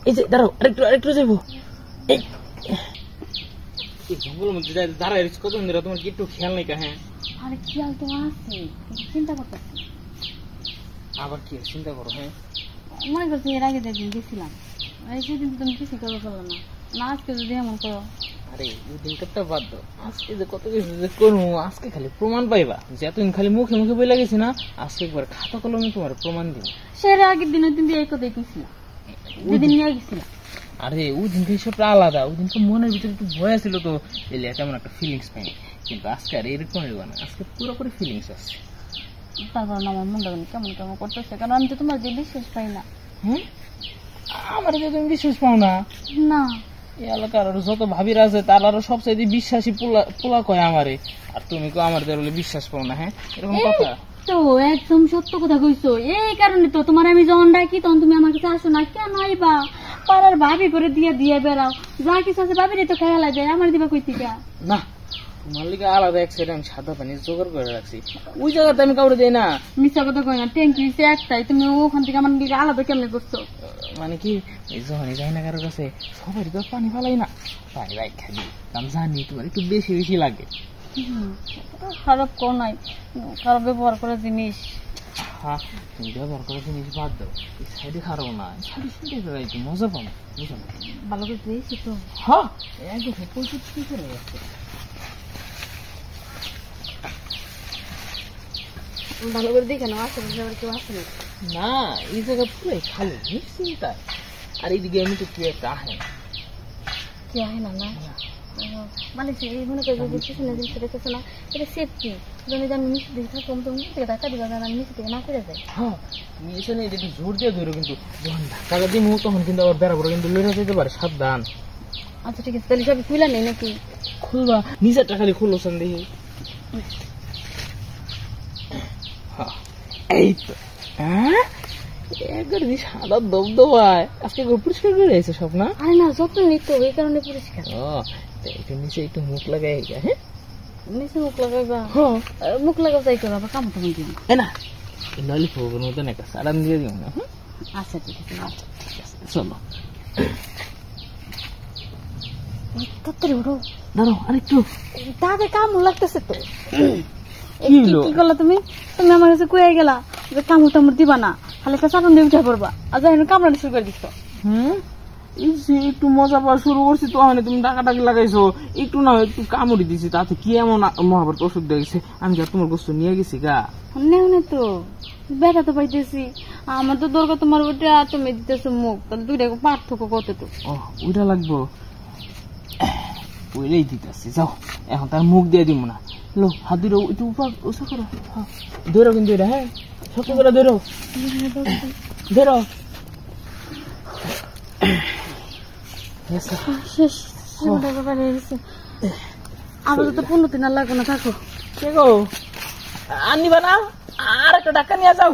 এই যে দাঁড়াও, আরেকটু যাবো। জঙ্গলের মধ্যে দাঁড়ায় কতদিন ধরে, তোমার কি একটু খেয়াল নেই? হ্যাঁ, আরে খেয়াল তো আছে, চিন্তা করতেছি। আবার কি চিন্তা করো? হ্যাঁ, মনে করছি এর আগে যেদিন গেছিলাম, সেদিন তো তুমি কিছু করতে পারলো না, না আজকে যদি এমন করো। আরে ওই দিনটা বাদ দাও, আজকে যে কত কিছু যে করবো, আজকে খালি প্রমাণ পাইবা যে এতদিন খালি মুখে মুখে বলে গেছি না, আজকে একবার খাতা কলমে তোমার প্রমাণ দিই। সের আগের দিনে তুমি এই কথাই কইছিলাম, যেদিন নিয়ে গেছিলাম। আরে ওই দিন থেকে সবটা আলাদা, ওই দিন তো মনের ভিতরে একটু ভয় ছিল তো, এলে তেমন একটা ফিলিংস পাই, কিন্তু আজকে আর এরকম হইবা না, আজকে পুরোপুরি ফিলিংস আছে। তারপর আমার মনটা কেমন কেমন করতেছে, কারণ আমি তো তোমার যে বিশ্বাস পাই না। হ্যাঁ, আমার যে তুমি বিশ্বাস পাও না? না, এই এলাকার যত ভাবিরা আছে তার আরো সবচাইতে বিশ্বাসী পোলা কয় আমারে, আর তুমি কো আমার দেরলে বিশ্বাস পাও না। হ্যাঁ, এরকম কথা তো একদম সত্য কথা কইছো। এই কারণে তো তোমার আমি যখন ডাকি তখন তুমি আমার কাছে আসো না। কেন আইবা? পাড়ার ভাবি করে দিয়ে বেড়াও, যা কিছু আছে ভাবিরে তো খেয়াল যায়, আমার দিবা কই থেকে? না, তোমার লিগে আলাদা এক সাইডে আমি সাদা পানি জোগাড় করে রাখছি, ওই জায়গাতে আমি কাউরে যাই না। মিথ্যা কথা কই না, ট্যাঙ্কি হচ্ছে একটাই, তুমি ওখান থেকে আমার দিকে আলাদা কেমনে করছো? মানে কি, যখনই যাই না কারো কাছে সবাই তো পানি ফালাই না, পানি রাখ খালি, আমি জানি তোমার একটু বেশি বেশি লাগে। খারাপ কর নাই, খারাপ ব্যবহার করা জিনিস। হ্যাঁ, তুমি ব্যবহার করার জিনিস বাদ দাও, এই সাইডে খারাপ না, সাইডে একটু মজা পাবো, বুঝো না? ভালো করে দিয়েছি তো। হ্যাঁ, একদম প্রচুর কি করে যাচ্ছে। ভালো করে দেখে নাও, আশেপাশে আবার কেউ আসে না। না, এই জায়গা পুরো খালি নিশ্চিন্তা, আর এইদিকে আমি তো কেউ একটা আহে না। কেউ আহে না? না মানে এই মনে করবো যে পিছনে জিনিসটা দেখতেছে না, এটা সেফটি। যদি আমি নিচে দিকে থাকবো তো নিচে থেকে ধাক্কা দিবা, আমি নিচে থেকে না করে যাই। হ্যাঁ, তুমি এসে না, এটা একটু জোর দিয়ে ধরো, কিন্তু যখন ধাক্কা দিই তখন কিন্তু আবার বেড়াবো, কিন্তু লড়ে যেতে পারে, সাবধান। আচ্ছা ঠিক আছে, তাহলে সবই খুলে নেই নাকি? খুলবা, নিজেরটা খালি খুলো সান দেখি। এই তো, হ্যাঁ, একবার সাদা দবদবায় আজকে পরিষ্কার করে এসে সব না? আরে না, যত্ন নিত, এই কারণে পরিষ্কার। একটু নিচে একটু মুখ লাগাই, হ্যাঁ নিচে মুখ লাগাইবা? হ্যাঁ, মুখ লাগাও যাই করো, আবার কাম তো দিও না, ললিপপের মতন একটা সারান দিয়ে দিও না। আচ্ছা ঠিক আছে, আচ্ছা ঠিক আছে, চলো তাড়াতাড়ি উঠো। দাঁড়াও আরেকটু, তাদের কাম লাগতেছে তো। কি করলা তুমি? তুমি আমার কাছে কয়ে গেলা যে কামড় টামড় দিবা না, খালি একটা চাটন দিয়ে উঠে পড়বা, আর যাই কামড়ানো শুরু করে দিচ্ছ। একটু মজা পাওয়া শুরু করছি তো, তুমি ডাকাডাকি লাগাইছো, একটু না একটু কামড়ি দিছি, তাতে কি এমন মহাভারত ওষুধ দেখেছে, আমি কি তোমার গোস্ত নিয়ে গেছি গা? নেও না তো, বেটা তো পাইতেছি, আমার তো দরকার তোমার ওইটা, তুমি দিতেছো মুখ, তাহলে দুইটা পার্থক্য কতটুকু? ওইটা লাগবো, ওইটাই দিতেছি, যাও এখন তার মুখ দিয়ে দিব না। লো, হাত ধরো, একটু উঁচু করো, ধরো কিন্তু এটা, হ্যাঁ শক্ত করে ধরো, ধরো। শেষ, আবার তো 15 দিন আর লাগবে না, থাকো। কে গো, আনিবা না? আর একটা টাকা নিয়ে যাও।